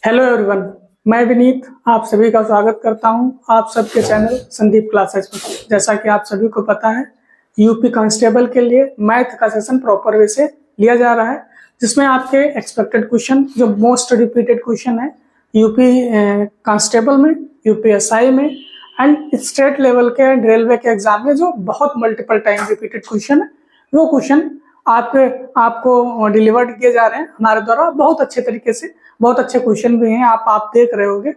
Hello everyone, मैं विनीत आप सभी का स्वागत करता हूं आप सबके चैनल संदीप क्लासेस पर। जैसा कि आप सभी को पता है, यूपी कांस्टेबल के लिए मैथ का सेशन प्रॉपर वे से लिया जा रहा है, जिसमें आपके एक्सपेक्टेड क्वेश्चन जो मोस्ट रिपीटेड क्वेश्चन है यूपी कांस्टेबल में, यूपीएसआई में एंड स्टेट लेवल के एंड रेलवे के एग्जाम में जो बहुत मल्टीपल टाइम रिपीटेड क्वेश्चन है, वो क्वेश्चन आपको डिलीवर्ड किए जा रहे हैं हमारे द्वारा बहुत अच्छे तरीके से। बहुत अच्छे क्वेश्चन भी हैं, आप देख रहे होंगे।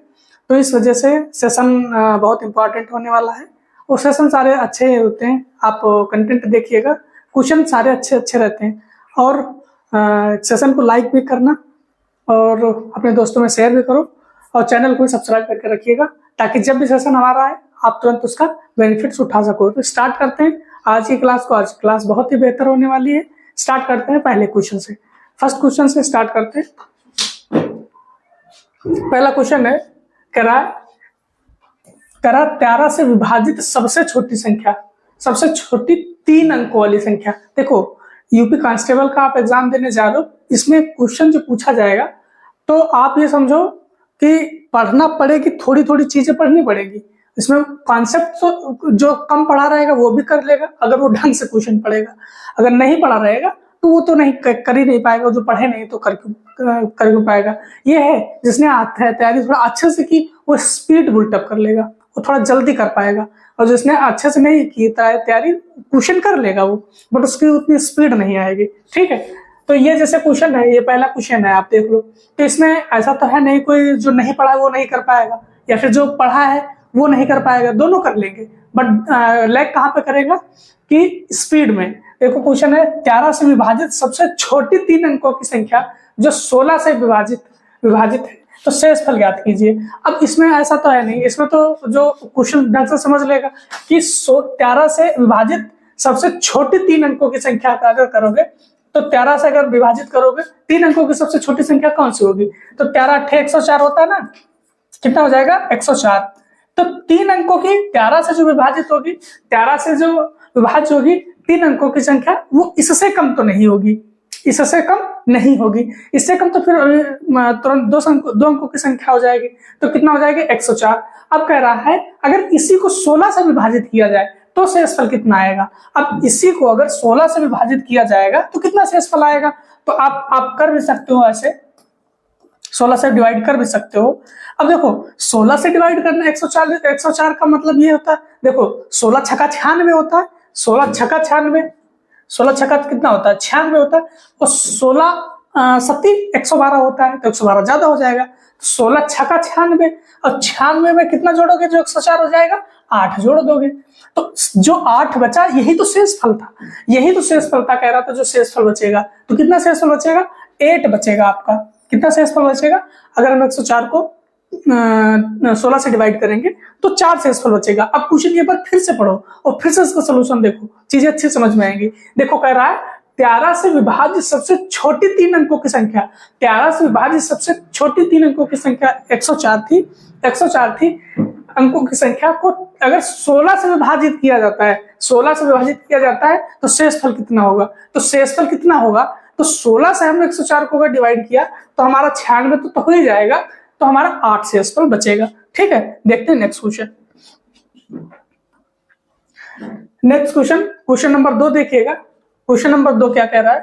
तो इस वजह से सेशन बहुत इंपॉर्टेंट होने वाला है और सेशन सारे अच्छे होते हैं। आप कंटेंट देखिएगा, क्वेश्चन सारे अच्छे अच्छे रहते हैं। और सेशन को लाइक भी करना और अपने दोस्तों में शेयर भी करो और चैनल को सब्सक्राइब करके रखिएगा, ताकि जब भी सेशन हमारा आए आप तुरंत उसका बेनिफिट्स उठा सको। तो स्टार्ट करते हैं आज की क्लास को। आज की क्लास बहुत ही बेहतर होने वाली है। स्टार्ट करते हैं पहले क्वेश्चन से। फर्स्ट क्वेश्चन से स्टार्ट करते हैं। पहला क्वेश्चन है, कह रहा 13 से विभाजित सबसे छोटी संख्या, सबसे छोटी 3 अंकों वाली संख्या। देखो, यूपी कांस्टेबल का आप एग्जाम देने जा रहे हो, इसमें क्वेश्चन जो पूछा जाएगा तो आप ये समझो कि पढ़ना पड़ेगी, थोड़ी थोड़ी चीजें पढ़नी पड़ेगी। इसमें कॉन्सेप्ट तो जो कम पढ़ा रहेगा वो भी कर लेगा, अगर वो ढंग से क्वेश्चन पढ़ेगा। अगर नहीं पढ़ा रहेगा तो वो तो नहीं कर ही नहीं पाएगा, जो पढ़े नहीं तो कर क्यों पाएगा। ये है जिसने तैयारी थोड़ा अच्छे से की, वो स्पीड बुल्टअप कर लेगा, वो थोड़ा जल्दी कर पाएगा। और जिसने अच्छे से नहीं की तैयारी, क्वेश्चन कर लेगा वो, बट उसकी उतनी स्पीड नहीं आएगी। ठीक है, तो ये जैसे क्वेश्चन है, ये पहला क्वेश्चन है, आप देख लो। तो इसमें ऐसा तो है नहीं कोई जो नहीं पढ़ा है वो नहीं कर पाएगा, या फिर जो पढ़ा है वो नहीं कर पाएगा, दोनों कर लेंगे। बट लैग कहाँ पे करेगा कि स्पीड में। देखो क्वेश्चन है, 13 से विभाजित सबसे छोटी 3 अंकों की संख्या जो 16 से विभाजित है, तो शेषफल ज्ञात कीजिए। अब इसमें ऐसा तो है नहीं, इसमें तो जो क्वेश्चन ढंग से समझ लेगा कि 13 से विभाजित सबसे छोटी 3 अंकों की संख्या का अगर करोगे, तो 13 से अगर विभाजित करोगे 3 अंकों की सबसे छोटी संख्या कौन सी होगी? तो 13 × 104 होता है ना, कितना हो जाएगा? 104। तो 3 अंकों की 13 से जो विभाजित होगी, 13 से जो विभाज्य होगी 3 अंकों की संख्या, वो इससे कम तो नहीं होगी, इससे कम नहीं होगी। इससे कम तो फिर तुरंत 2 अंकों की संख्या हो जाएगी। तो कितना हो जाएगा? 104। अब कह रहा है अगर इसी को 16 से विभाजित किया जाए तो शेषफल कितना आएगा। अब इसी को अगर 16 से विभाजित किया जाएगा तो कितना शेषफल आएगा? तो आप कर भी सकते हो, ऐसे 16 से डिवाइड कर भी सकते हो। अब देखो, 16 से डिवाइड करना 104 का मतलब ये होता है, देखो 16 छक्का 96 होता है, 16 छक्का 96, 16 छक्का कितना होता है? 96 होता है। और 16 सत्ती 112 होता है, तो 112 ज्यादा हो जाएगा। 16 छक्का 96 और 96 में कितना जोड़ोगे जो 104 हो जाएगा? 8 जोड़ दोगे, तो जो 8 बचा यही तो शेषफल था, यही तो शेषफल था। कह रहा था जो शेषफल बचेगा, तो कितना शेषफल बचेगा? 8 बचेगा आपका। कितना शेषफल बचेगा? अगर हम 104 को 16 से डिवाइड करेंगे तो 4 शेषफल बचेगा। अब क्वेश्चन के बाद फिर से पढ़ो और फिर से इसका सोल्यूशन देखो, चीजें अच्छी समझ में आएंगी। देखो कह रहा है 13 से विभाजित सबसे छोटी 3 अंकों की संख्या, 13 से विभाजित सबसे छोटी 3 अंकों की संख्या 104 थी, 104 थी अंकों की संख्या को अगर 16 से विभाजित किया जाता है, 16 से विभाजित किया जाता है तो शेषफल कितना होगा? तो शेषफल कितना होगा? तो 16 से हमने 104 को अगर डिवाइड किया तो हमारा 96 तो हो ही जाएगा, तो हमारा 8 शेषफल बचेगा। ठीक है, देखते हैं next question. Next question, question number 2 देखिएगा। क्वेश्चन नंबर 2 क्या कह रहा है?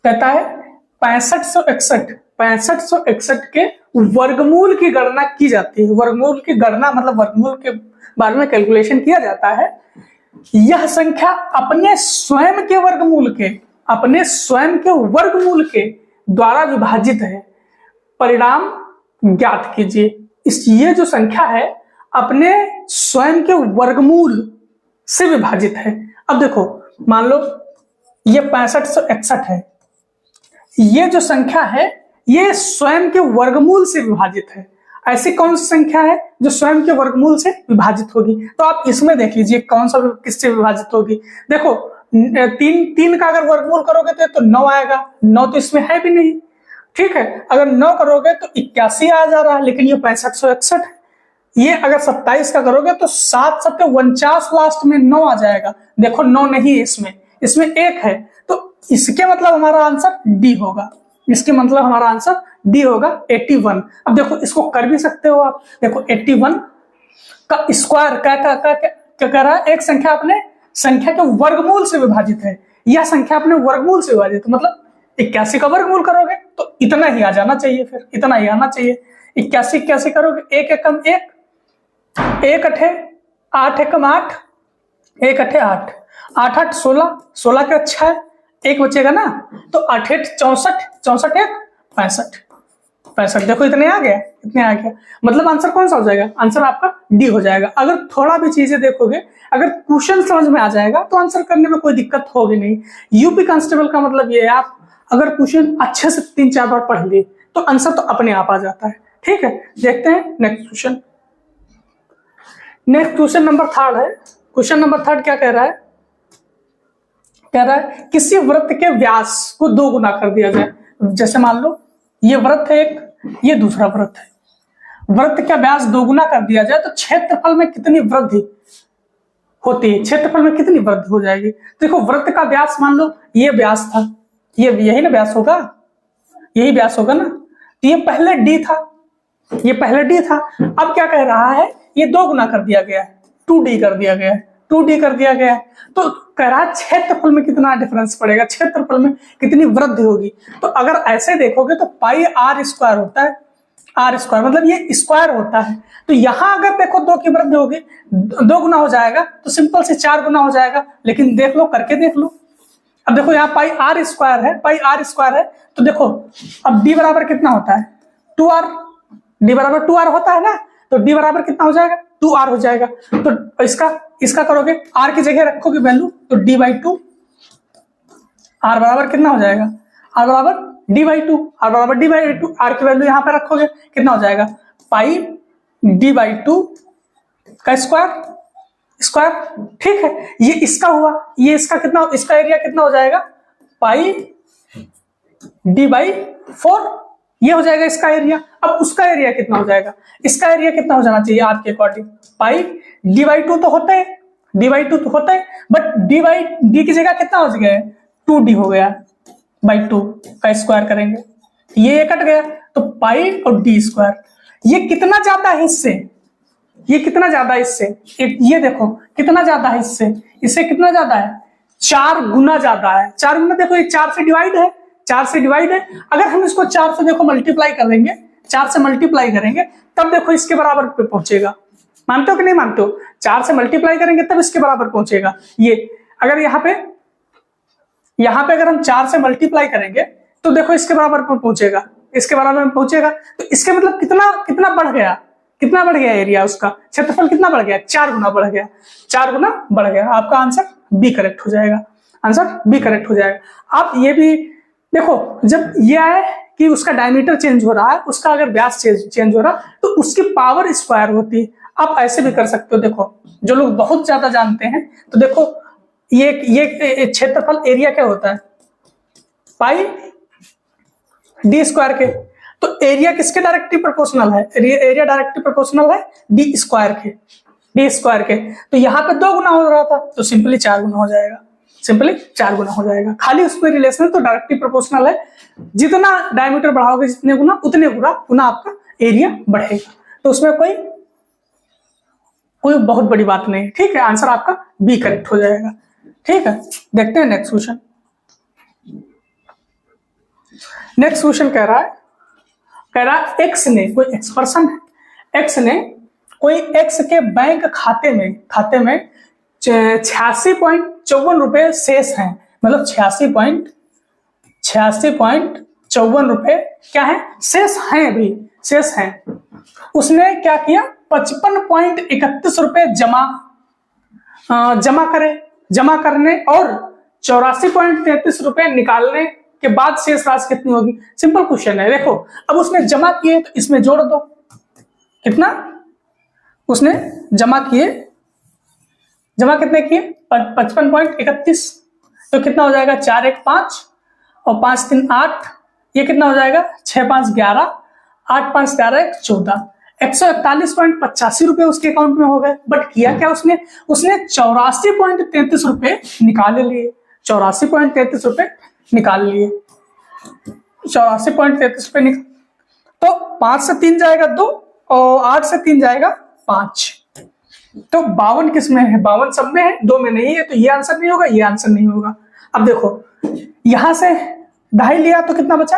कहता है 6561 के वर्गमूल की गणना की जाती है। वर्गमूल की गणना मतलब वर्गमूल के बारे में कैलकुलेशन किया जाता है। यह संख्या अपने स्वयं के वर्गमूल के द्वारा विभाजित है, परिणाम ज्ञात कीजिए। ये जो संख्या है अपने स्वयं के वर्गमूल से विभाजित है। अब देखो, मान लो ये 6561 है, ये जो संख्या है ये स्वयं के वर्गमूल से विभाजित है। ऐसी कौन सी संख्या है जो स्वयं के वर्गमूल से विभाजित होगी? तो आप इसमें देख लीजिए कौन सा किससे विभाजित होगी। देखो 3 का अगर वर्गमूल करोगे तो 9 आएगा, 9 तो इसमें है भी नहीं। ठीक है, अगर 9 करोगे तो 81 आ जा रहा है, लेकिन ये 6561 है। ये अगर 27 का करोगे तो 7 7 49 लास्ट में 9 आ जाएगा। देखो 9 नहीं है इसमें 1 है, तो इसके मतलब हमारा आंसर डी होगा। इसके मतलब हमारा आंसर डी होगा 81। अब देखो इसको कर भी सकते हो आप, देखो 81 का स्क्वायर क्या कर रहा है, एक संख्या अपने संख्या के वर्गमूल से विभाजित है, यह संख्या अपने वर्गमूल से विभाजित है, मतलब 81 का वर्गमूल करोगे तो इतना ही आ जाना चाहिए, फिर इतना ही आना चाहिए। 81 करोगे, एक एकम एक अठे 8 एकम 8, एक अठे 8, 8 8 16, 16 का 6, एक बचेगा ना, तो 8 8 64, 64 एक 65, 65। देखो इतने आ गया, इतने आ गया, मतलब आंसर कौन सा हो जाएगा, आंसर आपका डी हो जाएगा। अगर थोड़ा भी चीजें देखोगे, अगर क्वेश्चन समझ में आ जाएगा तो आंसर करने में कोई दिक्कत होगी नहीं। यूपी कांस्टेबल का मतलब ये है, आप अगर क्वेश्चन अच्छे से 3-4 बार पढ़ लिए तो आंसर तो अपने आप आ जाता है। ठीक है, देखते हैं next question. Next question number 3 है। क्वेश्चन नंबर 3 क्या कह रहा है, कह रहा है किसी वृत्त के व्यास को 2 गुना कर दिया जाए। जैसे मान लो ये वृत्त है एक, ये दूसरा वृत्त है, वृत्त का व्यास 2 गुना कर दिया जाए तो क्षेत्रफल में कितनी वृद्धि होती है, क्षेत्रफल में कितनी वृद्धि हो जाएगी। देखो वृत्त का व्यास मान लो ये व्यास था, ये यही ना व्यास होगा, यही व्यास होगा ना, तो ये पहले डी था, ये पहले डी था। अब क्या कह रहा है, ये 2 गुना कर दिया गया है, 2d कर दिया गया है, 2d कर दिया गया है, तो कह रहा है क्षेत्रफल में कितना डिफरेंस पड़ेगा, क्षेत्रफल में कितनी वृद्धि होगी। तो अगर ऐसे देखोगे तो पाई आर स्क्वायर होता है, आर स्क्वायर मतलब ये स्क्वायर होता है, तो यहां अगर देखो 2 की वृद्धि होगी, 2 गुना हो जाएगा तो सिंपल से 4 गुना हो जाएगा। लेकिन देख लो, करके देख लो। अब देखो यहाँ पाई आर स्क्वायर है, पाई आर स्क्वायर है, तो देखो अब डी बराबर कितना होता है, 2r, डी बराबर 2r होता है ना, तो डी बराबर कितना हो जाएगा, 2r हो जाएगा। तो इसका करोगे, r की जगह रखोगे वैल्यू, तो d/2, r बराबर कितना हो जाएगा, r बराबर d/2, r बराबर d/2, r की वैल्यू यहाँ पे रखोगे कितना हो जाएगा, पाई d/2 का स्क्वायर। ठीक है, ये इसका हुआ, ये इसका कितना, इसका एरिया कितना हो जाएगा, पाई d/4, ये हो जाएगा इसका एरिया। अब उसका एरिया कितना हो जाएगा, इसका एरिया कितना हो जाना चाहिए आर के अकॉर्डिंग, पाई d/2 तो होता है, d/2 तो होता है, बट d की जगह कितना हो गया, 2d हो गया, /2 का स्क्वायर करेंगे, ये कट गया, तो पाई और d स्क्वायर। ये कितना ज्यादा है इससे, ये कितना ज्यादा है इससे, ये देखो कितना ज्यादा है इससे, इससे कितना ज्यादा है, 4 गुना ज्यादा है। 4 गुना, देखो ये 4 से डिवाइड है, 4 से डिवाइड है। अगर हम इसको 4 से देखो मल्टीप्लाई करेंगे, 4 से मल्टीप्लाई करेंगे तब देखो इसके बराबर पे पहुंचेगा। मानते हो कि नहीं मानते हो, 4 से मल्टीप्लाई करेंगे तब इसके बराबर पहुंचेगा। ये अगर यहाँ पे अगर हम 4 से मल्टीप्लाई करेंगे तो देखो इसके बराबर पे पहुंचेगा, इसके बराबर में पहुंचेगा। तो इसके मतलब कितना बढ़ गया, कितना बढ़ गया एरिया, उसका क्षेत्रफल कितना बढ़ गया, 4 गुना बढ़ गया, 4 गुना बढ़ गया। आपका आंसर बी करेक्ट हो जाएगा, आंसर बी करेक्ट हो जाएगा। आप ये भी देखो, जब ये है कि उसका डायमीटर चेंज हो रहा है, उसका अगर व्यास चेंज हो रहा तो उसकी पावर स्क्वायर होती है। आप ऐसे भी कर सकते हो, देखो जो लोग बहुत ज्यादा जानते हैं तो देखो ये क्षेत्रफल एरिया क्या होता है, पाई डी स्क्वायर के, तो एरिया किसके डायरेक्टली प्रोपोर्शनल है, एरिया डायरेक्टली प्रोपोर्शनल है डी स्क्वायर के। तो यहाँ पे 2 गुना हो रहा था तो सिंपली 4 गुना हो जाएगा, सिंपली 4 गुना हो जाएगा। खाली उसमें रिलेशन तो डायरेक्टली प्रोपोर्शनल है, जितना डायमीटर बढ़ाओगे जितने गुना उतने गुना आपका एरिया बढ़ेगा। तो उसमें कोई बहुत बड़ी बात नहीं है। ठीक है, आंसर आपका बी करेक्ट हो जाएगा। ठीक है, देखते हैं नेक्स्ट क्वेश्चन। नेक्स्ट क्वेश्चन कह रहा है एक्स ने, कोई एक्स पर्सन है, एक्स ने कोई एक्स के बैंक खाते में 86.54 रुपए शेष हैं, मतलब 86.54 रुपए क्या है, शेष हैं, अभी शेष हैं। उसने क्या किया, 55.31 रुपए जमा करने और 84.33 रुपए निकालने के बाद शेष राशि कितनी होगी। सिंपल क्वेश्चन है। देखो अब उसने जमा किए तो इसमें जोड़ दो, कितना उसने जमा कितने किए, 55.31, तो कितना हो जाएगा, 4 1 5 और 5 3 8, ये कितना हो जाएगा, 6 5 11, 8 5 11 1 14, 141.85 रुपए उसके अकाउंट में हो गए। बट किया क्या उसने 84.33 रुपए निकाल लिए, 84.33 रुपए निकाल लिए, 84.33 रुपए तो 5 से 3 जाएगा 2 और 8 से 3 जाएगा 5। तो 52 किस में है? 52 सब में है, 2 में नहीं है, तो ये आंसर नहीं होगा, ये आंसर नहीं होगा। अब देखो यहां से 2.5 लिया तो कितना बचा?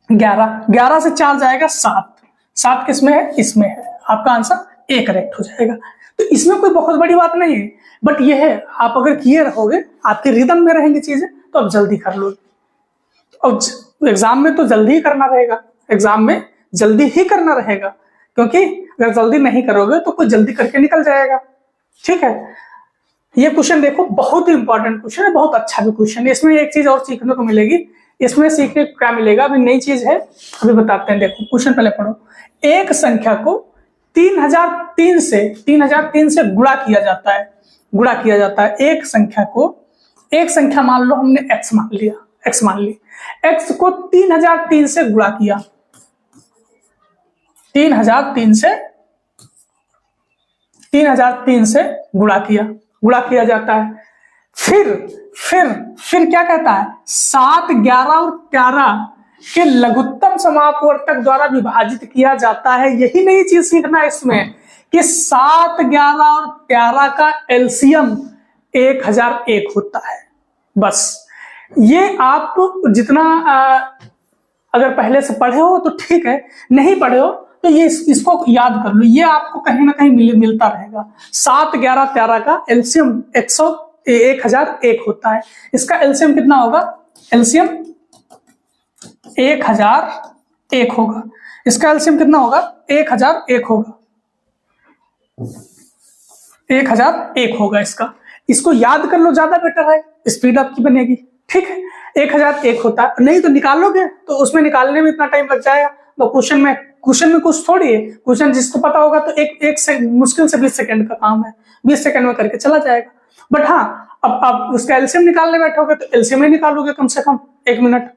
11। 11 से 4 जाएगा 7। 7 किस में है? इसमें है। आपका आंसर ए करेक्ट हो जाएगा। तो इसमें कोई बहुत बड़ी बात नहीं है, बट ये है आप अगर किए रहोगे, आपके रिदम में रहेंगी चीजें, तो आप जल्दी कर लोगे। अब एग्जाम में तो जल्दी ही करना रहेगा, एग्जाम में जल्दी ही करना रहेगा, क्योंकि अगर जल्दी नहीं करोगे तो कोई जल्दी करके निकल जाएगा। ठीक है, ये क्वेश्चन देखो बहुत ही इंपॉर्टेंट क्वेश्चन है, बहुत अच्छा भी क्वेश्चन है। इसमें एक चीज और सीखने को मिलेगी। इसमें सीखने को क्या मिलेगा? अभी नई चीज है, अभी बताते हैं। देखो क्वेश्चन पहले पढ़ो। एक संख्या को 3003 से गुणा किया जाता है। गुणा किया जाता है एक संख्या को, एक संख्या मान लो हमने x मान लिया, x मान ली, x को 3003 से गुणा किया, 3003 से गुणा किया जाता है। फिर क्या कहता है? 7, 11 और 13 के लघुत्तम समापवर्तक द्वारा विभाजित किया जाता है। यही नई चीज सीखना है इसमें कि 7, 11 और 13 का एलसीएम 1001 होता है। बस ये आप जितना अगर पहले से पढ़े हो तो ठीक है, नहीं पढ़े हो तो ये इसको याद कर लो, ये आपको कहीं ना कहीं मिलता रहेगा। 7, 11, 13 का एलसीएम 1001 होता है। इसका एलसीएम कितना होगा? एलसीएम 1001 होगा। इसका एलसीएम कितना होगा? 1001 होगा। 1001 होगा इसका। इसको याद कर लो, ज्यादा बेटर है, स्पीड आपकी बनेगी। ठीक है, 1001 होता है। नहीं तो निकालोगे तो उसमें निकालने में इतना टाइम लग जाएगा, तो क्वेश्चन में कुछ थोड़ी है। क्वेश्चन जिसको पता होगा तो एक से मुश्किल से 20 सेकंड का काम है, 20 सेकंड में करके चला जाएगा। बट हाँ, अब उसका एलसीएम निकालने बैठोगे तो एलसीएम ही निकालोगे कम से कम 1 मिनट।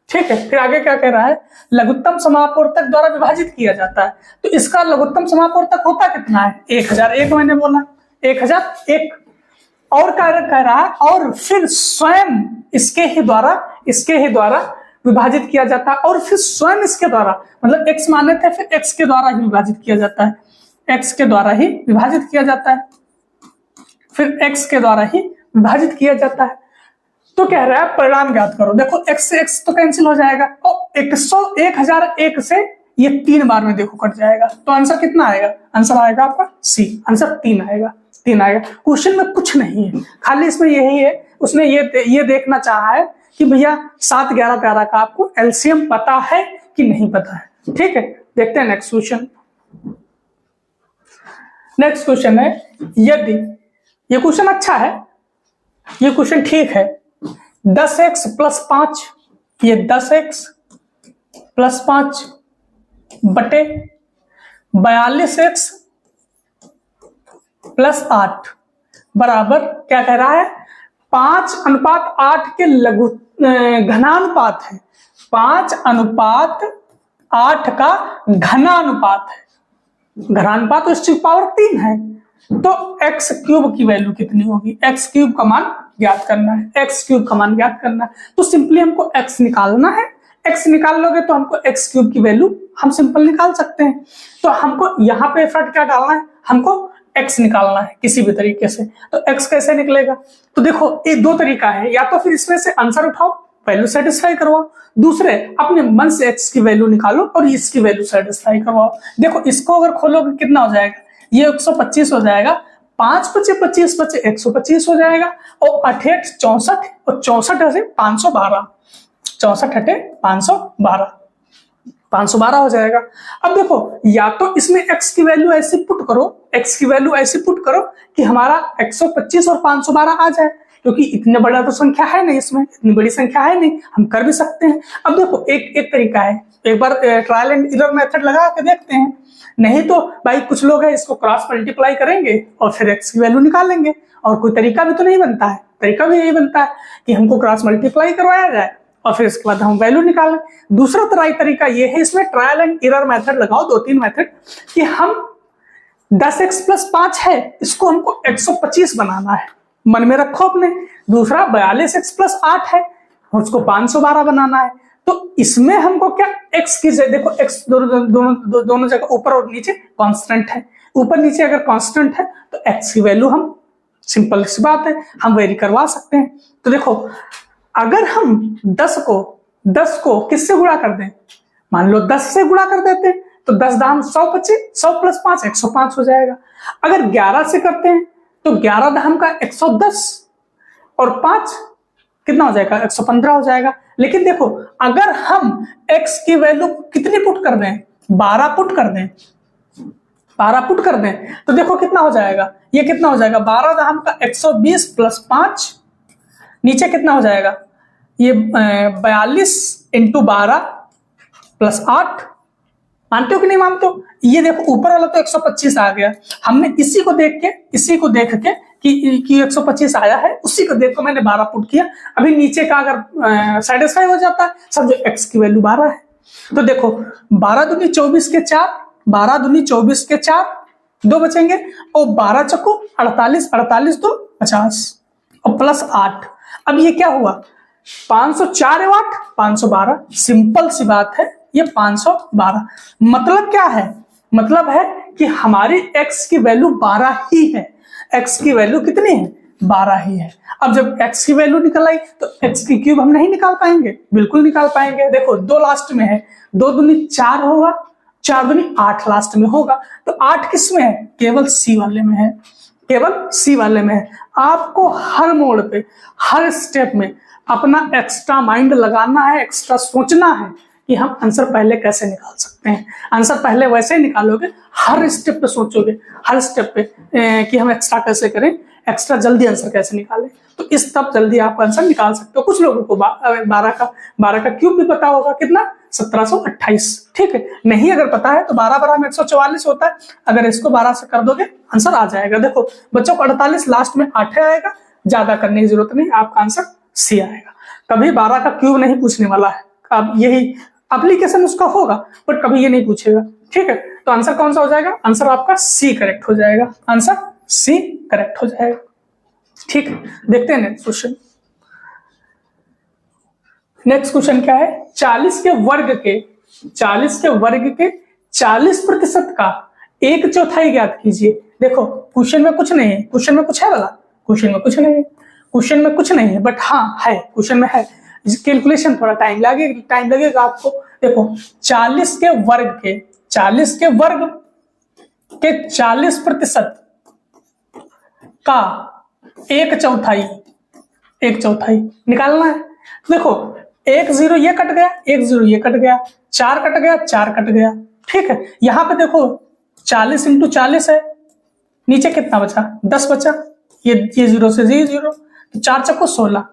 ठीक है, फिर आगे क्या कह रहा है? लघुत्तम समापवर्तक द्वारा विभाजित किया जाता है। तो इसका लघुत्तम समापवर्तक होता कितना है? 1001 मैंने बोला, 1001। और कह रहा है और फिर स्वयं इसके ही द्वारा विभाजित किया जाता है। और फिर स्वयं इसके द्वारा, मतलब x माने थे, फिर x के द्वारा ही विभाजित किया जाता है, x के द्वारा ही विभाजित किया जाता है, फिर x के द्वारा ही विभाजित किया जाता है। तो कह रहा है परिणाम ज्ञात करो। देखो x से x तो कैंसिल हो जाएगा, और 1001 से ये 3 बार में देखो कट जाएगा। तो आंसर कितना आएगा? आंसर आएगा आपका सी, आंसर 3 आएगा। क्वेश्चन में कुछ नहीं है, खाली इसमें यही है, उसने ये देखना चाहा है कि भैया 7, 11, 13 का आपको एलसीएम पता है कि नहीं पता है। ठीक है, देखते हैं नेक्स्ट क्वेश्चन। नेक्स्ट क्वेश्चन है, यदि ये क्वेश्चन अच्छा है, ये क्वेश्चन ठीक है। 10x + 5, ये 10x + 5 बटे 42x + 8 बराबर क्या कह रहा है? 5:8 के लघु घनानुपात है। 5:8 का घनानुपात है। घनानुपात तो इसकी पावर 3 है। तो x³ की वैल्यू कितनी होगी? x³ का मान ज्ञात करना है, x³ का मान ज्ञात करना है। तो सिंपली हमको x निकालना है। x निकाल लोगे तो हमको x³ की वैल्यू हम सिंपल निकाल सकते हैं। तो हमको यहाँ पे एफर्ट क्या डालना है? हमको x निकालना है किसी भी तरीके से। तो x कैसे निकलेगा? तो देखो ये 2 तरीका है, या तो फिर इसमें से आंसर उठाओ, वैल्यू सेटिस्फाई करवाओ, दूसरे अपने मन से x की वैल्यू निकालो और इसकी वैल्यू सेटिस्फाई करवाओ। देखो इसको अगर खोलोगे कितना हो जाएगा? ये 125 हो जाएगा, 5 × 25 बचे 125 हो जाएगा, और 8 × 8 64, और 64 से 512, 64 × 8 512 हो जाएगा। अब देखो या तो इसमें x की वैल्यू ऐसी पुट करो, कि हमारा 125 और 512 आ जाए, क्योंकि इतने बड़ा तो संख्या है नहीं, इसमें इतनी बड़ी संख्या है नहीं, हम कर भी सकते हैं। अब देखो एक तरीका है, एक बार ट्रायल एंड एरर मेथड लगा के देखते हैं। नहीं तो भाई कुछ लोग हैं इसको क्रॉस मल्टीप्लाई करेंगे और फिर x की वैल्यू निकालेंगे, और कोई तरीका भी तो नहीं बनता है। तरीका भी यही बनता है कि हमको क्रॉस मल्टीप्लाई करवाया जाए और फिर इसके बाद हम वैल्यू निकालें। दूसरा तरीका ये है, इसमें ट्रायल एंड एरर मेथड लगाओ, 2-3 मेथड, कि हम 10x + 5 है, इसको हमको 125 बनाना है, मन में रखो अपने। दूसरा 42x + 8 है, उसको 512 बनाना है। तो इसमें हमको क्या एक्स की जगह देखो, एक्स दोनों जगह ऊपर और नीचे कांस्टेंट है, ऊपर नीचे अगर कांस्टेंट है तो एक्स की वैल्यू हम सिंपल सी बात है हम वेरी करवा सकते हैं। तो देखो अगर हम 10 को किससे गुणा कर दें, मान लो 10 से गुणा कर देते हैं तो 10 दाम 100 बचे, 100 प्लस 5 105 हो जाएगा। अगर 11 से करते हैं तो 11 दाम का 110 और 5 कितना हो जाएगा, 115 हो जाएगा। लेकिन देखो अगर हम x की वैल्यू कितनी पुट कर दें, 12 पुट कर दें, 12 पुट कर दें तो देखो कितना हो जाएगा, ये कितना हो जाएगा, 12 दाम का 120 प्लस 5, नीचे कितना हो जाएगा, ये 42 इंटू 12 प्लस 8, मानते हो कि नहीं मानते हो। ये देखो ऊपर वाला तो 125 आ गया, हमने इसी को देख के कि 125 आया है, उसी को देख को मैंने 12 पुट किया। अभी नीचे का अगर सेटिस्फाई हो जाता है सब, जो x की वैल्यू 12 है, तो देखो 12 दूनी 24 के 4, 12 दूनी 24 के 4, 2 बचेंगे और 12 चक्को 48, 48 तो 50 और प्लस 8। अब ये क्या हुआ, 504 है 8, 512, सिंपल सी बात है ये 512। मतलब क्या है, मतलब है कि हमारी x की वैल्यू 12 ही है, x की वैल्यू कितनी है, 12 ही है। अब जब x की वैल्यू निकल आई तो x की क्यूब हम नहीं निकाल पाएंगे, बिल्कुल निकाल पाएंगे। देखो 2 लास्ट में है, 2 दूनी 4 होगा, 4 दूनी 8 लास्ट में होगा, तो 8 किस में है, केवल C वाले में है, केवल C वाले में है। आपको हर मोड़ पे हर स्टेप में अपना एक्स्ट्रा माइंड लगाना है, एक्स्ट्रा सोचना है कि हम आंसर पहले कैसे निकाल सकते हैं। आंसर पहले वैसे ही निकालोगे, हर स्टेप पे सोचोगे, हर स्टेप पे कि हम एक्स्ट्रा कैसे करें, एक्स्ट्रा जल्दी आंसर कैसे निकालें, तो इस तब जल्दी आप आंसर निकाल सकते हो। कुछ लोगों को 12 का क्यूब भी पता होगा, कितना, 1728, ठीक है। नहीं अगर पता है तो 12 12 में 144 होता है, अगर इसको 12 से कर दोगे आंसर आ जाएगा। देखो बच्चों को 48 लास्ट में 8 आएगा, ज्यादा करने की जरूरत नहीं, आपका आंसर C आएगा। कभी 12 का क्यूब नहीं पूछने वाला है, अब यही एप्लीकेशन उसका होगा बट कभी ये नहीं पूछेगा, ठीक है। तो आंसर कौन सा हो जाएगा, आंसर आपका C करेक्ट हो जाएगा, आंसर C करेक्ट हो जाएगा, ठीक है। देखते हैं नेक्स्ट क्वेश्चन। नेक्स्ट क्वेश्चन क्या है, 40 के वर्ग के 40% का 1/4 ज्ञात कीजिए। देखो क्वेश्चन में कुछ नहीं है, क्वेश्चन में कुछ है वाला, क्वेश्चन में कुछ नहीं है, क्वेश्चन में कुछ नहीं है, बट हाँ है, क्वेश्चन में है। कैलकुलेशन थोड़ा टाइम लगेगा आपको। देखो 40 के वर्ग के 40% का 1/4 निकालना है। देखो 1 0 ये कट गया, 1 0 ये कट गया, 4 कट गया, 4 कट गया, ठीक है। यहां पे देखो 40 इंटू 40 है, नीचे कितना बचा, 10 बचा, ये 0 से 0, 4 चक्को 16,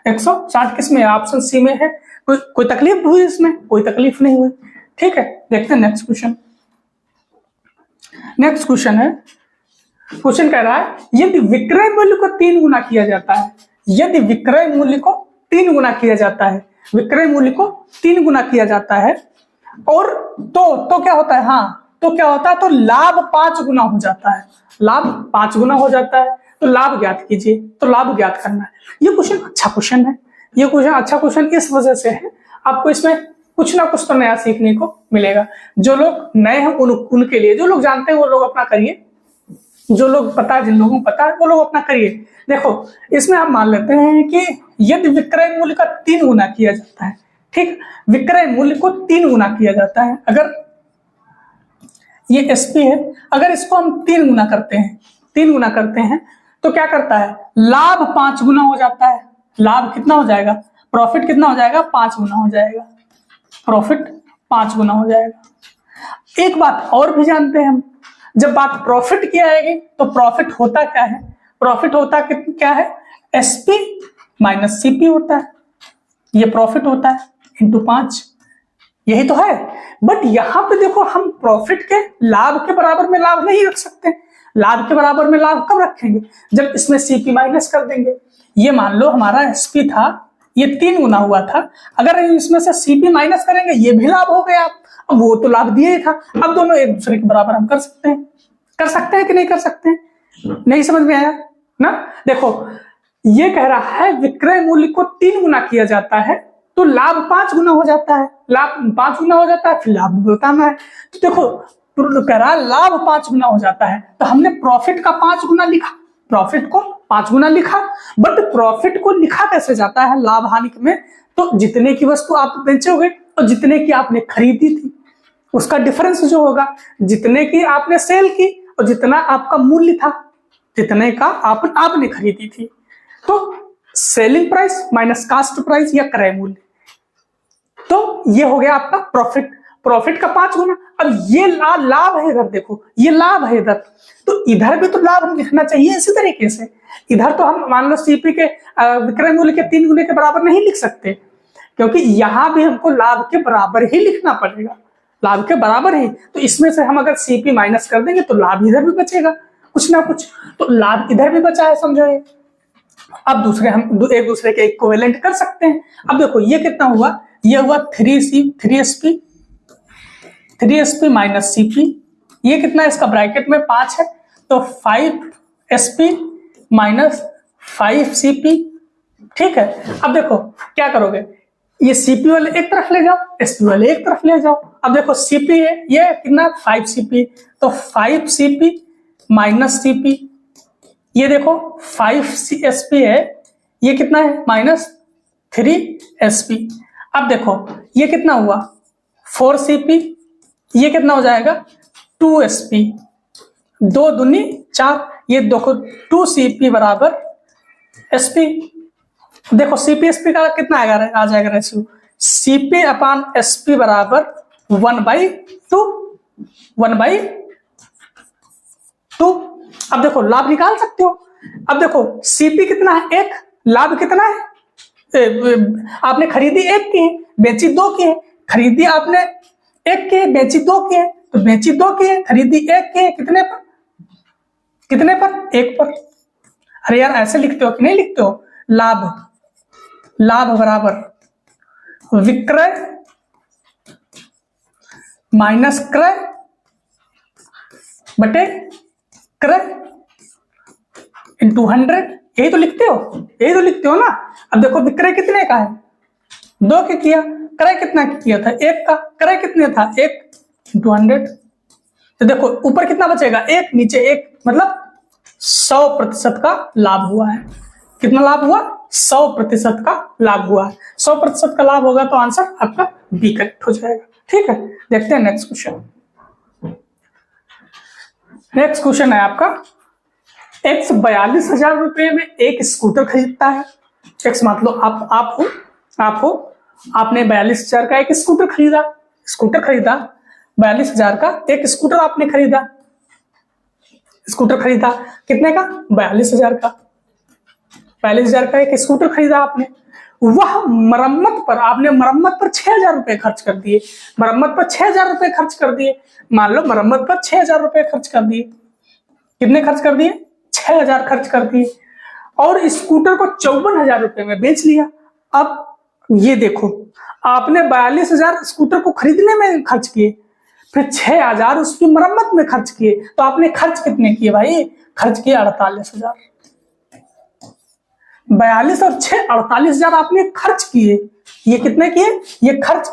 160 किस में है, ऑप्शन C में है। कोई तकलीफ हुई इसमें, कोई तकलीफ नहीं हुई, ठीक है। देखते हैं नेक्स्ट क्वेश्चन। नेक्स्ट क्वेश्चन है, क्वेश्चन कह रहा है यदि विक्रय मूल्य को 3 गुना किया जाता है, यदि विक्रय मूल्य को 3 गुना किया जाता है, विक्रय मूल्य को 3 गुना किया जाता है और तो क्या होता है, हाँ तो क्या होता है, तो लाभ 5 गुना हो जाता है, लाभ 5 गुना हो जाता है, तो लाभ ज्ञात कीजिए। तो लाभ ज्ञात करना है। ये क्वेश्चन अच्छा क्वेश्चन है, ये क्वेश्चन अच्छा क्वेश्चन इस वजह से है, आपको इसमें कुछ ना कुछ तो नया सीखने को मिलेगा। जो लोग नए हैं उनके लिए, जो लोग जानते हैं वो लोग अपना करिए, जो लोग पता है, जिन लोगों को पता है वो लोग अपना करिए। देखो इसमें हम मान लेते हैं कि यदि विक्रय मूल्य का 3 गुना किया जाता है, ठीक, विक्रय मूल्य को 3 गुना किया जाता है, अगर ये SP है, अगर इसको हम 3 गुना करते हैं, 3 गुना करते हैं तो क्या करता है, लाभ 5 गुना हो जाता है। लाभ कितना हो जाएगा, प्रॉफिट कितना हो जाएगा, 5 गुना हो जाएगा, प्रॉफिट 5 गुना हो जाएगा। एक बात और भी जानते हैं हम, जब बात प्रॉफिट की आएगी तो प्रॉफिट होता क्या है, प्रॉफिट होता क्या है, SP माइनस CP होता है, ये प्रॉफिट होता है इंटू 5, यही तो है। बट यहां पे देखो हम प्रॉफिट के लाभ के बराबर में लाभ नहीं रख सकते। लाभ के बराबर में लाभ कब रखेंगे, जब इसमें CP माइनस कर देंगे। ये मान लो हमारा SP था, ये 3 गुना हुआ था, अगर इसमें से CP माइनस करेंगे ये भी लाभ हो गया, अब वो तो लाभ दिए ही था। अब दोनों एक दूसरे के बराबर हम कर सकते हैं कि नहीं कर सकते हैं, नहीं समझ में आया ना। देखो ये कह रहा है विक्रय मूल्य को 3 गुना किया जाता है तो लाभ 5 गुना हो जाता है, लाभ 5 गुना हो जाता है, फिर लाभ बताना है। तो देखो कह रहा है लाभ 5 गुना हो जाता है, तो हमने प्रॉफिट का 5 गुना लिखा, प्रॉफिट को 5 गुना लिखा, बट प्रॉफिट को लिखा कैसे जाता है लाभ हानि में? तो जितने की वस्तु आप बेचोगे और जितने की आपने खरीदी थी उसका डिफरेंस जो होगा, जितने की आपने सेल की और जितना आपका मूल्य था, जितने का आपने खरीदी थी, तो selling price minus cost price या क्रय मूल्य, तो ये हो गया आपका प्रॉफिट, प्रॉफिट का 5 गुना। अब ये लाभ है इधर, देखो ये लाभ है इधर, तो इधर भी तो लाभ लिखना चाहिए इसी तरीके से। इधर तो हम मान लो सीपी के विक्रय मूल्य के 3 गुने के बराबर नहीं लिख सकते, क्योंकि यहां भी हमको लाभ के बराबर ही लिखना पड़ेगा, लाभ के बराबर ही। तो इसमें से हम अगर सीपी माइनस कर देंगे तो लाभ इधर भी बचेगा कुछ ना कुछ, तो लाभ इधर भी बचा है, समझो ये। अब दूसरे हम एक दूसरे के इक्विवेलेंट कर सकते हैं। अब देखो ये कितना हुआ, ये हुआ 3SP माइनस सीपी, ये कितना है, इसका ब्रैकेट में 5 है, तो 5SP माइनस 5CP, ठीक है। अब देखो क्या करोगे, ये सीपी वाले एक तरफ ले जाओ, एसपी वाले एक तरफ ले जाओ। अब देखो सीपी है ये कितना 5CP, तो 5CP माइनस सीपी, ये देखो 5SP है, ये कितना है माइनस 3SP। अब देखो ये कितना हुआ 4CP, ये कितना हो जाएगा 2SP, 2 दूनी 4, ये देखो 2CP बराबर SP। देखो CP SP का कितना आ जाएगा रेशियो, CP अपान SP बराबर 1/2। अब देखो लाभ निकाल सकते हो। अब देखो CP कितना है 1, लाभ कितना है, आपने खरीदी 1 की है, बेची 2 की है, खरीदी आपने 1 की है, बेची 2 की है, तो बेची 2 की है, खरीदी 1 की है, कितने पर 1 पर। अरे यार ऐसे लिखते हो कि नहीं लिखते हो, लाभ बराबर विक्रय माइनस क्रय बटे क्रय इंटू 100, यही तो लिखते हो ना। अब देखो विक्रय कितने का है 2 के किया, क्रय कितना किया था 1 का, क्रय कितने था 1 इंटू 100, तो देखो ऊपर कितना बचेगा 1, नीचे 1, मतलब 100% का लाभ हुआ है। कितना लाभ हुआ 100% का लाभ हुआ है। 100% का लाभ होगा तो आंसर आपका बी करेक्ट हो जाएगा, ठीक है। देखते हैं नेक्स्ट क्वेश्चन। नेक्स्ट क्वेश्चन है आपका, एक्स 42,000 रुपए में एक स्कूटर खरीदता है। एक्स मतलब आप हो, आपने 42,000 का एक स्कूटर खरीदा 42,000 का एक स्कूटर आपने खरीदा, कितने का 42,000 का, 42,000 का एक स्कूटर खरीदा आपने। वह मरम्मत पर 6,000 रुपए खर्च कर दिए, मान लो मरम्मत पर 6,000 रुपए खर्च कर दिए, कितने खर्च कर दिए 6,000 खर्च कर दिए, और स्कूटर को 54,000 रुपए में बेच लिया। अब ये देखो आपने 42,000 स्कूटर को खरीदने में खर्च किए, फिर 6,000 उसकी मरम्मत में खर्च किए, तो आपने खर्च कितने किए भाई, खर्च किए 48,000। 42 और 6 48,000 आपने खर्च किए, ये कितने किए, ये खर्च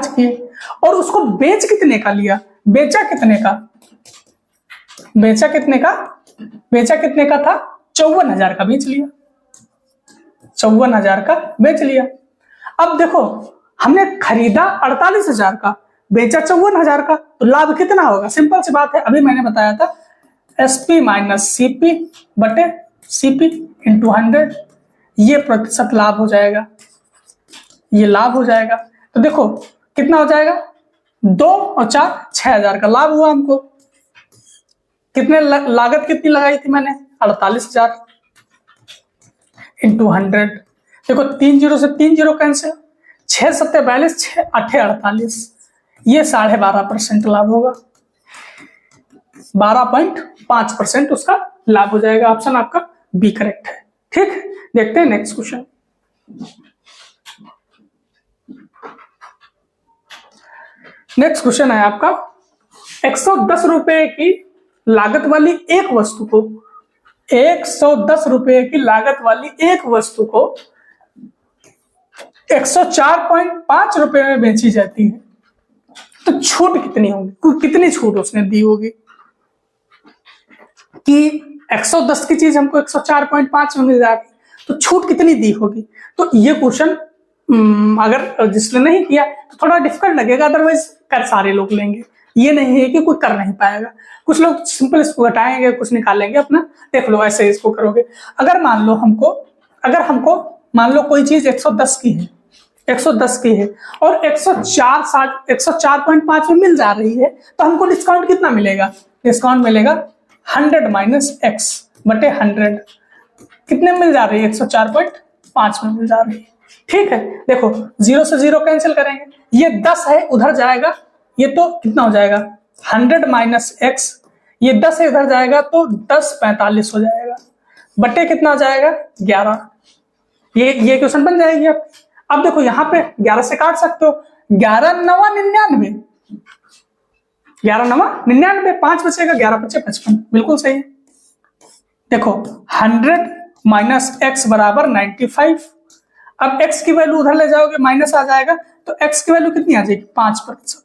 किए, और उसको बेच कितने का लिया, बेचा कितने का था 54,000 का बेच लिया, 54,000 का बेच लिया। अब देखो हमने खरीदा 48,000 का, बेचा 54,000 का, तो लाभ कितना होगा, सिंपल सी बात है, अभी मैंने बताया था SP माइनस CP बटे CP इंटू 100, ये प्रतिशत लाभ हो जाएगा, ये लाभ हो जाएगा। तो देखो कितना हो जाएगा 2 और 4 6,000 का लाभ हुआ हमको। कितने लागत कितनी लगाई थी मैंने 48,000 इंटू 100, देखो 3 0 से 3 0 कैंसिल, 6 7 42, 6 8 48, ये 12.5% लाभ होगा, 12.5% उसका लाभ हो जाएगा। ऑप्शन आपका बी करेक्ट है, ठीक। देखते हैं नेक्स्ट क्वेश्चन। नेक्स्ट क्वेश्चन है आपका, 110 रुपए की लागत वाली एक वस्तु को 110 रुपए की लागत वाली एक वस्तु को 104.5 रुपए में बेची जाती है, तो छूट कितनी होगी, कितनी छूट उसने दी होगी कि 110 की चीज हमको 104.5 में मिल जाएगी, तो छूट कितनी दी होगी। तो ये क्वेश्चन अगर जिसने नहीं किया तो थोड़ा डिफिकल्ट लगेगा, अदरवाइज कर सारे लोग लेंगे। ये नहीं है कि कोई कर नहीं पाएगा, कुछ लोग सिंपल इसको घटाएंगे, कुछ निकालेंगे अपना, देख लो ऐसे इसको करोगे। अगर मान लो मान लो कोई चीज 110 की है, 110 की है और 104.5 में मिल जा रही है, तो हमको डिस्काउंट कितना मिलेगा, डिस्काउंट मिलेगा 100 माइनस एक्स बटे 100, कितने में मिल जा रही है, 104.5 में मिल जा रही है। ठीक है, देखो 0 से 0 कैंसिल करेंगे, ये 10 है उधर जाएगा, ये तो कितना हो जाएगा 100 माइनस एक्स, ये 10 है उधर जाएगा तो 10 45 हो जाएगा, बटे कितना हो जाएगा 11। ये क्वेश्चन बन जाएगी आप। अब देखो यहाँ पे 11 से काट सकते हो, 11 9 99, 11 9 99, 5 बचेगा, 11 बचे 55, बिल्कुल सही है। देखो 100 माइनस एक्स बराबर 95, अब x की वैल्यू उधर ले जाओगे माइनस आ जाएगा, तो x की वैल्यू कितनी आ जाएगी 5%,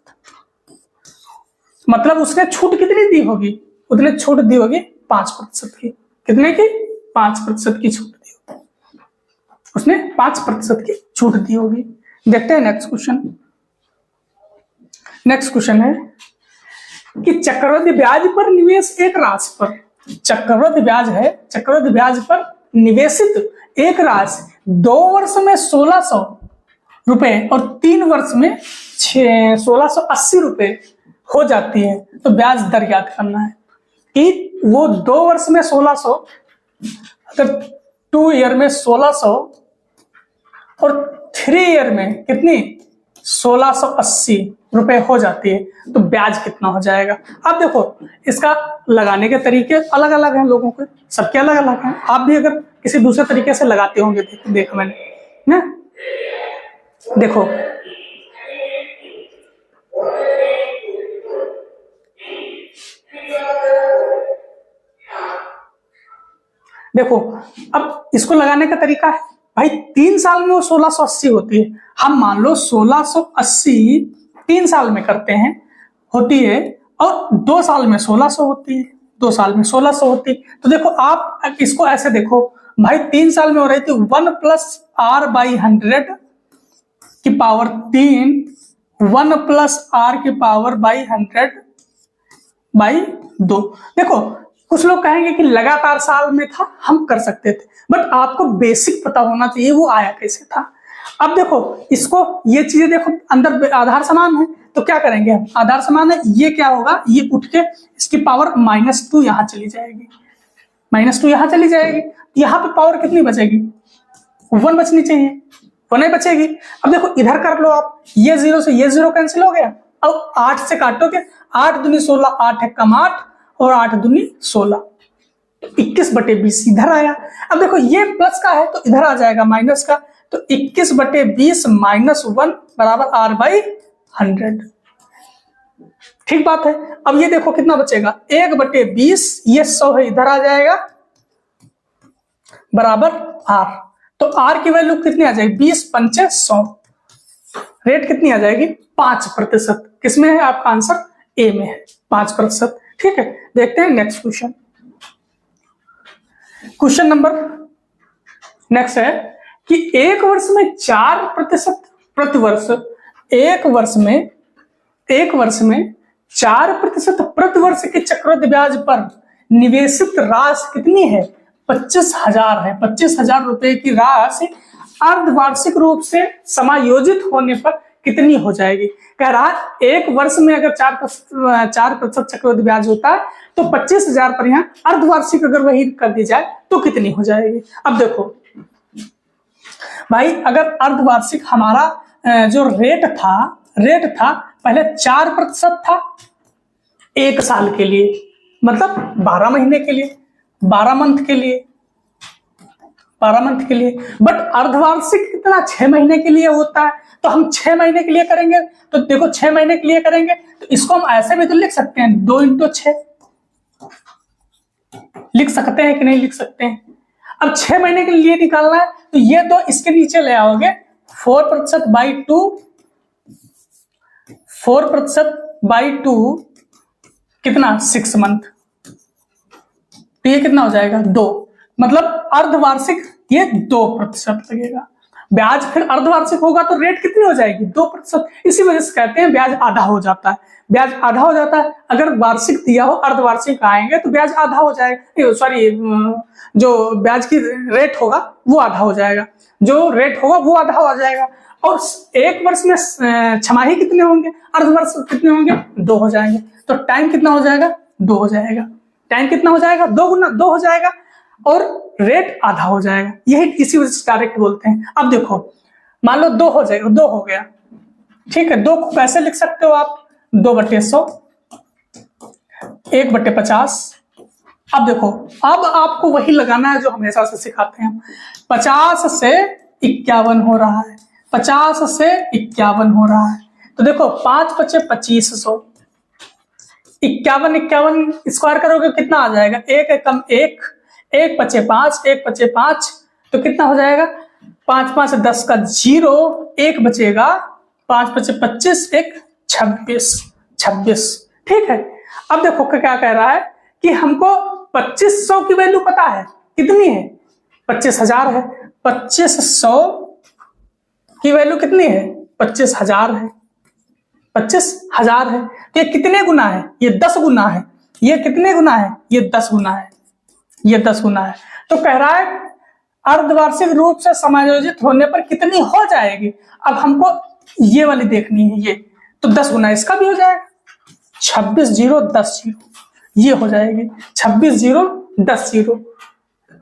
मतलब उसने छूट कितनी दी होगी, उतने छूट दी होगी 5% की, कितने की 5% की छूट दी होगी, उसने 5% की छूट दी होगी। देखते हैं नेक्स्ट क्वेश्चन। नेक्स्ट क्वेश्चन है कि चक्रवृद्धि ब्याज पर निवेश एक राशि पर, चक्रवृद्धि ब्याज है, चक्रवृद्धि ब्याज पर निवेशित एक राशि 2 वर्ष में 1600 रुपए और 3 वर्ष में 1680 रुपए हो जाती है, तो ब्याज दर ज्ञात करना है कि वो 2 वर्ष में 1600, अगर 2 ईयर में 1600 और 3 ईयर में कितनी 1680 रुपए हो जाती है, तो ब्याज कितना हो जाएगा। अब देखो इसका लगाने के तरीके अलग अलग हैं लोगों के, सबके अलग अलग हैं, आप भी अगर किसी दूसरे तरीके से लगाते होंगे, देखो मैंने ना, देखो देखो अब इसको लगाने का तरीका है भाई, 3 साल में वो 1680 होती है, हम मान लो 1680 3 साल में करते हैं होती है, और 2 साल में 1600 होती है, 2 साल में 1600 होती है। तो देखो आप इसको ऐसे देखो भाई, 3 साल में हो रही थी 1 प्लस आर बाई 100 की पावर 3, 1 प्लस आर की पावर बाई 100 बाई 2। देखो कुछ लोग कहेंगे कि लगातार साल में था, हम कर सकते थे, बट आपको बेसिक पता होना चाहिए वो आया कैसे था। अब देखो इसको, ये चीजें देखो अंदर आधार समान है, तो क्या करेंगे हम, आधार समान है, ये क्या होगा, ये उठ के इसकी पावर -2 यहां चली जाएगी, -2 यहां चली जाएगी, यहाँ पे पावर कितनी बचेगी 1 बचनी चाहिए, 1 ही बचेगी। अब देखो इधर कर लो आप, ये 0 से ये 0 कैंसिल हो गया, अब 8 से काटोगे, 8 दूनी 16, 8 है कम 8 और 8 दूनी 16, 21/20 इधर आया। अब देखो ये प्लस का है तो इधर आ जाएगा माइनस का, तो 21/20 -1 बराबर r बाई 100। ठीक बात है। अब ये देखो कितना बचेगा 1/20, ये 100 है इधर आ जाएगा बराबर r, तो r की वैल्यू कितनी आ जाएगी 20 पंचे 100, रेट कितनी आ जाएगी 5%। किसमें है आपका आंसर, ए में है 5%। ठीक है, देखते हैं next question. Question number next है कि 1 वर्ष में 4% प्रतिवर्ष, 1 वर्ष में 4% प्रतिवर्ष के चक्रवृद्धि ब्याज पर निवेशित राशि कितनी है 25,000 है। 25,000 रुपए की राशि अर्धवार्षिक रूप से समायोजित होने पर कितनी हो जाएगी। कह रहा है 1 वर्ष में अगर 4% चक्रवृद्धि ब्याज होता है तो 25,000 पर यहाँ अर्धवार्षिक अगर वही कर दी जाए तो कितनी हो जाएगी। अब देखो भाई, अगर अर्धवार्षिक हमारा जो रेट था पहले 4% था 1 साल के लिए, मतलब 12 महीने के लिए, 12 मंथ के लिए, 12 मंथ के लिए। बट अर्धवार्षिक कितना 6 महीने के लिए होता है, तो हम 6 महीने के लिए करेंगे, तो देखो 6 महीने के लिए करेंगे तो इसको हम ऐसे भी तो लिख सकते हैं 2 × 6 लिख सकते हैं कि नहीं लिख सकते हैं। अब 6 महीने के लिए निकालना है तो ये 2 इसके नीचे ले आओगे 4% बाई 2, 4% बाई 2 कितना 6 मंथ, तो ये कितना हो जाएगा 2, मतलब अर्धवार्षिक ये 2% लगेगा। ब्याज फिर अर्धवार्षिक होगा तो रेट कितनी हो जाएगी 2%। इसी वजह से कहते हैं ब्याज आधा हो जाता है, ब्याज आधा हो जाता है। अगर वार्षिक दिया हो अर्धवार्षिक आएंगे तो ब्याज आधा हो जाएगा, सॉरी जो ब्याज की रेट होगा वो आधा हो जाएगा, जो रेट होगा वो आधा हो जाएगा। और एक वर्ष में छमाही कितने होंगे, अर्धवर्ष कितने होंगे 2 हो जाएंगे, तो टाइम कितना हो जाएगा 2 हो जाएगा, टाइम कितना हो जाएगा 2 गुना 2 हो जाएगा और रेट आधा हो जाएगा। यही इसी वजह से डायरेक्ट बोलते हैं। अब देखो मान लो 2 हो जाएगा, 2 हो गया, ठीक है। 2 को कैसे लिख सकते हो आप 2/100, 1/50। अब देखो अब आपको वही लगाना है जो हमेशा से सिखाते हैं। 50 से 51 हो रहा है, 50 से 51 हो रहा है, तो देखो 5 × 2500, 51 स्क्वायर करोगे कितना आ जाएगा, 1 एकम 1, 1 × 5, 1 × 5, तो कितना हो जाएगा 5 × 5 = 10 का 0, 1 बचेगा, 5 × 25, 1 26, ठीक है। अब देखो क्या कह रहा है कि हमको 2500 की वैल्यू पता है, कितनी है 25,000 है, 2500 की वैल्यू कितनी है 25,000 है, 25,000 है। तो ये कितने गुना है, ये 10 गुना है। ये कितने गुना है, ये 10 गुना है, ये 10 गुना है। तो कह रहा है अर्धवार्षिक रूप से समायोजित होने पर कितनी हो जाएगी। अब हमको ये वाली देखनी है, ये तो 10 गुना इसका भी हो जाएगा, 26 0 10 0, ये हो जाएगी 26 0 10 0।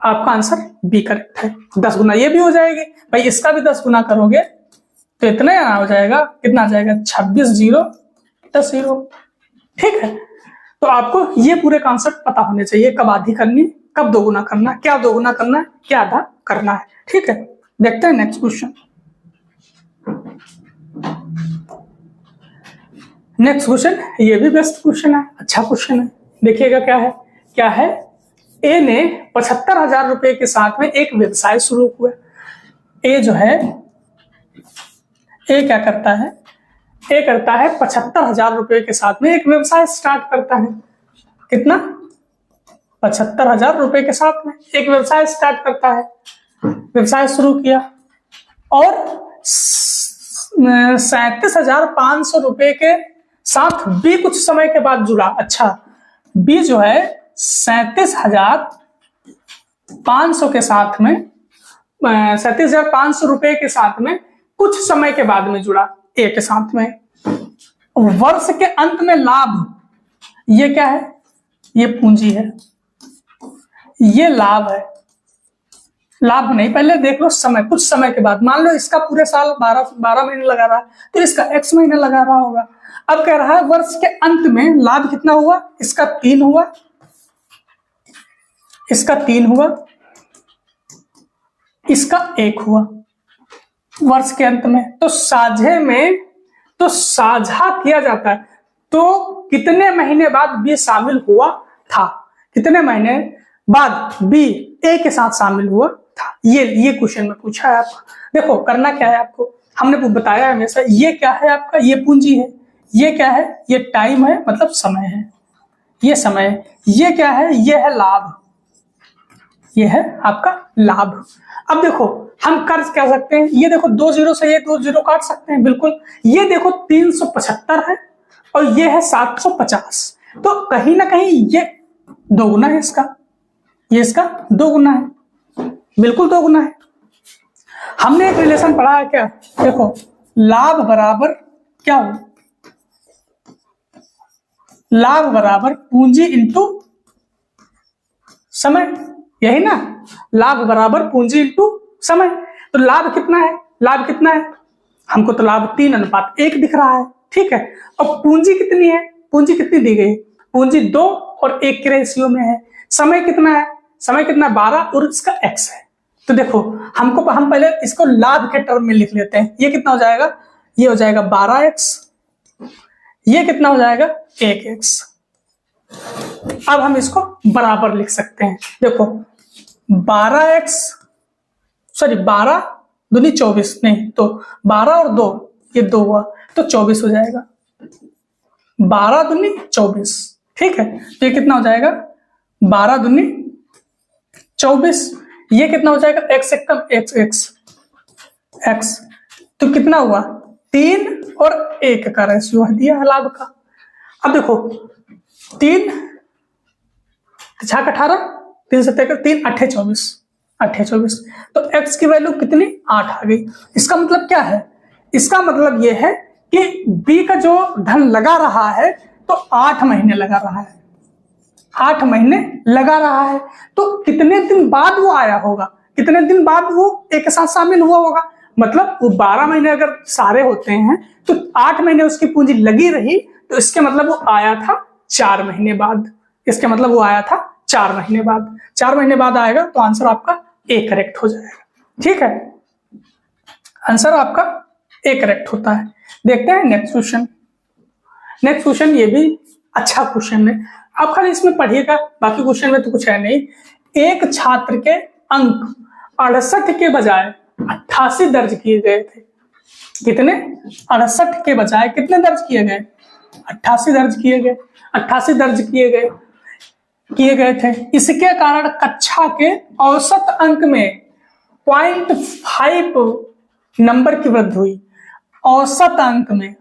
आपका आंसर बी करेक्ट है। 10 गुना ये भी हो जाएगी भाई, इसका भी 10 गुना करोगे तो इतना हो जाएगा, कितना आ जाएगा 26 0 10 0, ठीक है। तो आपको ये पूरे कॉन्सेप्ट पता होने चाहिए, कब आधी करनी, कब 2 गुना करना, क्या 2 गुना करना है, क्या आधा करना है, ठीक है। देखते हैं नेक्स्ट क्वेश्चन। नेक्स्ट क्वेश्चन ये भी बेस्ट क्वेश्चन है, अच्छा क्वेश्चन है। देखिएगा क्या है, ए ने 75,000 रुपए के साथ में एक व्यवसाय शुरू हुआ। ए जो है, ए क्या करता है, ए करता है 75,000 रुपए के साथ में एक व्यवसाय स्टार्ट करता है। कितना 75,000 रुपए के साथ में एक व्यवसाय स्टार्ट करता है, व्यवसाय शुरू किया और 37,500 रुपए के साथ बी कुछ समय के बाद जुड़ा। अच्छा, बी जो है 37,500 के साथ में 37,500 रुपए के साथ में कुछ समय के बाद में जुड़ा ए के साथ में। वर्ष के अंत में लाभ, ये क्या है, ये पूंजी है, ये लाभ है। लाभ नहीं, पहले देख लो समय, कुछ समय के बाद। मान लो इसका पूरे साल 12 महीने लगा रहा है तो इसका x महीने लगा रहा होगा। अब कह रहा है वर्ष के अंत में लाभ कितना हुआ, इसका 3 हुआ, इसका 3 हुआ, इसका 1 हुआ वर्ष के अंत में। तो साझे में तो साझा किया जाता है, तो कितने महीने बाद बी शामिल हुआ था, कितने महीने बाद बी ए के साथ शामिल हुआ था, ये क्वेश्चन में पूछा है आपको। देखो करना क्या है आपको, हमने बताया हमेशा, ये क्या है आपका, ये पूंजी है, ये क्या है, ये टाइम है, मतलब समय है, ये समय है। ये क्या है, ये है लाभ, ये है आपका लाभ। अब देखो हम कर क्या सकते हैं, ये देखो 2 0 से ये 2 0 काट सकते हैं, बिल्कुल। ये देखो 375 है और ये है 750, तो कहीं ना कहीं ये 2 गुना है इसका, ये इसका 2 गुना है, बिल्कुल 2 गुना है। हमने एक रिलेशन पढ़ा है क्या, देखो लाभ बराबर क्या हो, लाभ बराबर पूंजी इंटू समय, यही ना, लाभ बराबर पूंजी इंटू समय। तो लाभ कितना है, लाभ कितना है, हमको तो लाभ 3:1 दिख रहा है, ठीक है। और पूंजी कितनी है, पूंजी कितनी दी गई, पूंजी 2 और 1 के रेशियो में है। समय कितना है, समय कितना 12 और इसका x है। तो देखो हम पहले इसको लाभ के टर्म में लिख लेते हैं। ये कितना हो जाएगा, ये हो जाएगा 12x, ये कितना हो जाएगा 1x। अब हम इसको बराबर लिख सकते हैं, देखो 12x, सॉरी 12 दूनी 24 नहीं तो 12 और 2 ये 2 हुआ तो 24 हो जाएगा। 12 दूनी 24, ठीक है। तो ये कितना हो जाएगा 12 दूनी 24, ये कितना हो जाएगा x एक कम x तो कितना हुआ 3 और 1 का रेशियो दिया है लाभ का। अब देखो 3 छाक 18, 3 से 3 8 24 तो x की वैल्यू कितनी 8 आ गई। इसका मतलब क्या है, इसका मतलब यह है कि b का जो धन लगा रहा है तो 8 महीने लगा रहा है, 8 महीने लगा रहा है। तो कितने दिन बाद वो आया होगा, कितने दिन बाद वो एक साथ शामिल हुआ होगा, मतलब वो 12 महीने अगर सारे होते हैं तो 8 महीने उसकी पूंजी लगी रही, तो इसके मतलब वो आया था 4 महीने बाद, इसके मतलब वो आया था 4 महीने बाद। 4 महीने बाद आएगा तो आंसर आपका ए करेक्ट हो जाएगा, ठीक है। आंसर आपका ए करेक्ट होता है। देखते हैं नेक्स्ट क्वेश्चन। नेक्स्ट क्वेश्चन ये भी अच्छा क्वेश्चन है, आप खाली इसमें पढ़िएगा, बाकी क्वेश्चन में तो कुछ है नहीं। एक छात्र के अंक 68 के बजाय 88 दर्ज किए गए थे। कितने 68 के बजाय कितने दर्ज किए गए 88 दर्ज किए गए, 88 दर्ज किए गए थे। इसके कारण कक्षा के औसत अंक में 0.5 नंबर की वृद्धि हुई। औसत अंक में,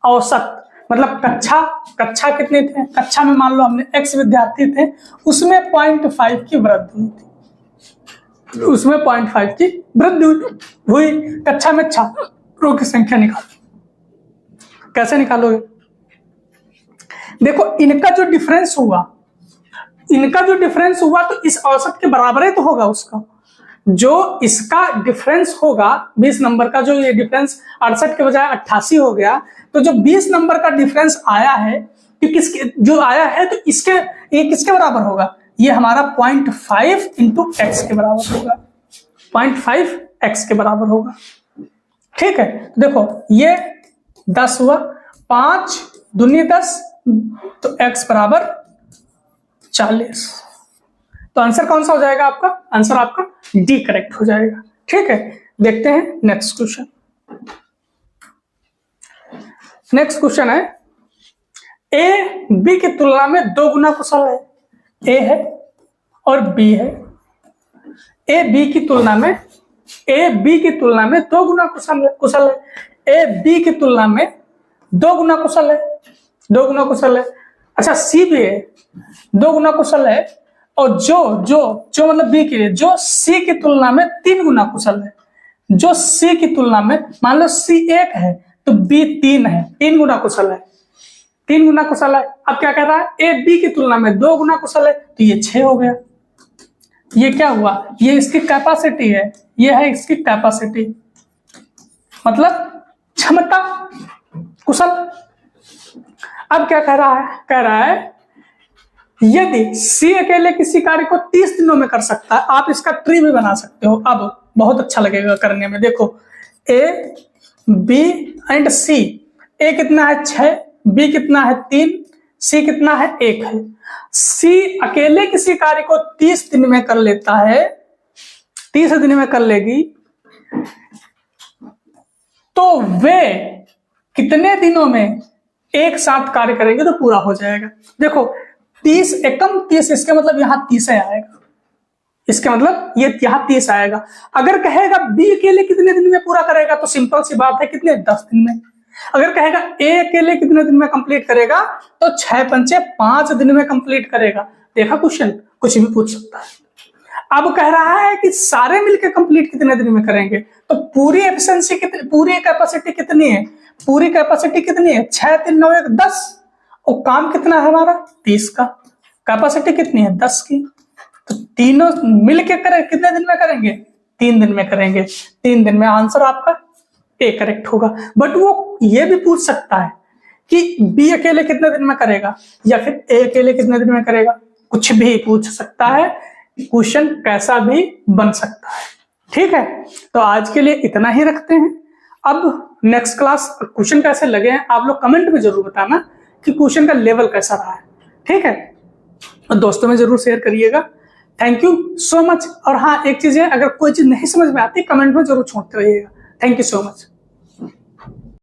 औसत मतलब कक्षा कितने थे, कक्षा में मान लो हमने x विद्यार्थी थे, उसमें 0.5 की वृद्धि हुई थी, उसमें 0.5 की वृद्धि हुई। कक्षा में छात्रों की संख्या निकालो, कैसे निकालोगे? देखो इनका जो डिफरेंस हुआ तो इस औसत के बराबर ही तो होगा उसका। जो इसका डिफरेंस होगा 20 नंबर का, जो ये डिफरेंस 68 के बजाय 88 हो गया, तो जो 20 नंबर का डिफरेंस आया है कि किसके जो आया है तो ये किसके बराबर होगा, ये हमारा 0.5 इंटू एक्स के बराबर होगा, 0.5 एक्स के बराबर होगा, ठीक है। देखो ये 10 हुआ, 5 दूनी 10 तो x बराबर 40। तो आंसर कौन सा हो जाएगा आपका, आंसर आपका डी करेक्ट हो जाएगा, ठीक है। देखते हैं नेक्स्ट क्वेश्चन। नेक्स्ट क्वेश्चन है ए बी की तुलना में 2 गुना कुशल है। ए है और बी है। ए बी की तुलना में 2 गुना कुशल है। ए बी की तुलना में 2 गुना कुशल है। अच्छा सी भी है 2 गुना कुशल है, और जो मतलब बी के लिए जो सी की तुलना में 3 गुना कुशल है। जो सी की तुलना में मान लो सी 1 है तो बी 3 है, 3 गुना कुशल है, 3 गुना कुशल है। अब क्या कह रहा है, ए बी की तुलना में 2 गुना कुशल है, तो ये 6 हो गया। ये क्या हुआ, ये इसकी कैपेसिटी है, ये है इसकी कैपेसिटी मतलब क्षमता, कुशल। अब क्या कह रहा है यदि सी अकेले किसी कार्य को 30 दिनों में कर सकता है, आप इसका ट्री भी बना सकते हो, अब बहुत अच्छा लगेगा करने में। देखो ए बी एंड सी, ए कितना है 6, बी कितना है 3, सी कितना है 1 है। सी अकेले किसी कार्य को 30 दिन में कर लेता है, 30 दिन में कर लेगी, तो वे कितने दिनों में एक साथ कार्य करेंगे तो पूरा हो जाएगा। देखो 30 एकम 30, इसके मतलब यहां 30 आएगा, इसके मतलब ये यहां 30 आएगा। अगर कहेगा बी अकेले कितने दिन में पूरा करेगा तो सिंपल सी बात है कितने 10 दिन में। अगर कहेगा ए अकेले कितने दिन में कंप्लीट करेगा तो 6 पंचे 5 दिन में कंप्लीट करेगा। देखा क्वेश्चन, कुछ भी पूछ सकता है। अब कह रहा है कि सारे मिलकर कंप्लीट कितने दिन में करेंगे, तो पूरी एफिशिएंसी कितनी, पूरी कैपेसिटी कितनी है, पूरी कैपेसिटी कितनी है 6 3 9 1 10, और काम कितना है हमारा 30 का, कैपेसिटी कितनी है 10 की, तो तीनों मिलके करें कितने दिन में करेंगे 3 दिन में करेंगे। 3 दिन में आंसर आपका ए करेक्ट होगा। बट वो ये भी पूछ सकता है कि बी अकेले कितने दिन में करेगा या फिर ए अकेले कितने दिन में करेगा, कुछ भी पूछ सकता है, क्वेश्चन कैसा भी बन सकता है, ठीक है। तो आज के लिए इतना ही रखते हैं। अब नेक्स्ट क्लास क्वेश्चन कैसे लगे हैं आप लोग कमेंट में जरूर बताना कि क्वेश्चन का लेवल कैसा रहा है, ठीक है। और दोस्तों में जरूर शेयर करिएगा। Thank you so much. और हाँ, एक चीज है, अगर कोई चीज नहीं समझ में आती कमेंट में जरूर छोड़ते रहिएगा। Thank you so much.